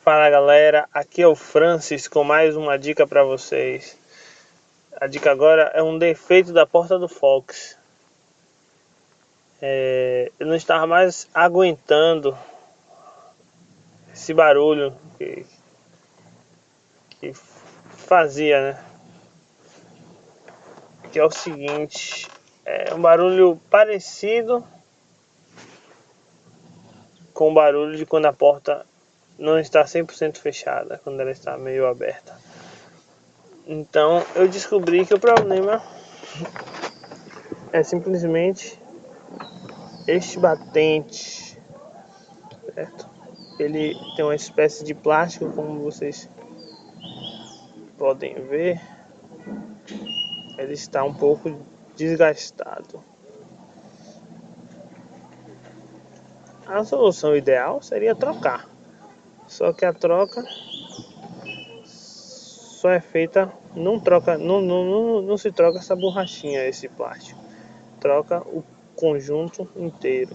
Fala galera, aqui é o Francis com mais uma dica para vocês. A dica agora é um defeito da porta do Fox. Eu não estava mais aguentando esse barulho que fazia, né? Que é o seguinte, é um barulho parecido com o barulho de quando a porta não está 100% fechada, quando ela está meio aberta. Então eu descobri que o problema é simplesmente este batente, certo? Ele tem uma espécie de plástico, como vocês podem ver. Ele está um pouco desgastado. A solução ideal seria trocar, só que a troca só é feita, não se troca essa borrachinha, esse plástico, troca o conjunto inteiro.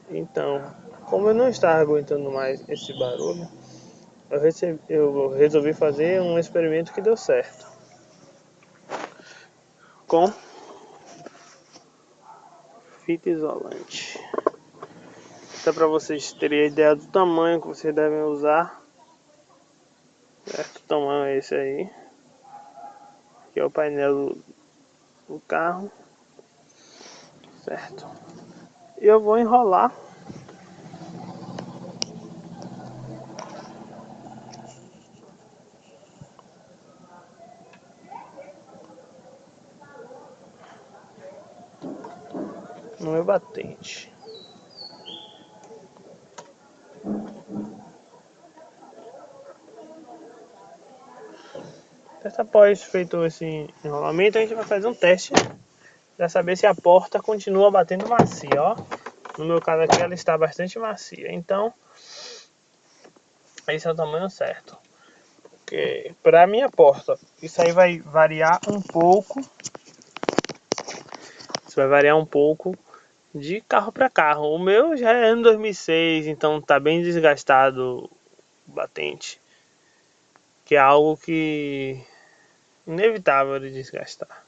Então, como eu não estava aguentando mais esse barulho, eu resolvi fazer um experimento que deu certo. Com fita isolante. Então, para vocês terem a ideia do tamanho que vocês devem usar, certo? O tamanho é esse aí, que é o painel do carro, certo? E eu vou enrolar no meu batente. Após feito esse enrolamento, a gente vai fazer um teste para saber se a porta continua batendo macia, ó. No meu caso aqui ela está bastante macia, então esse é o tamanho certo. Porque para minha porta, isso aí vai variar um pouco. Isso vai variar um pouco de carro para carro. O meu já é ano 2006, então tá bem desgastado o batente, que é algo que inevitável de desgastar.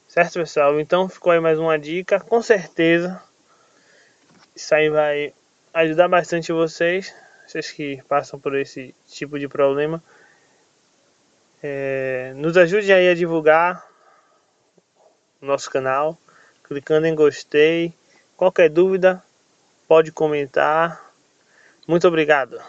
Certo, pessoal? Então ficou aí mais uma dica. Com certeza isso aí vai ajudar bastante vocês que passam por esse tipo de problema. Nos ajude aí a divulgar o nosso canal, clicando em gostei. Qualquer dúvida, pode comentar. Muito obrigado.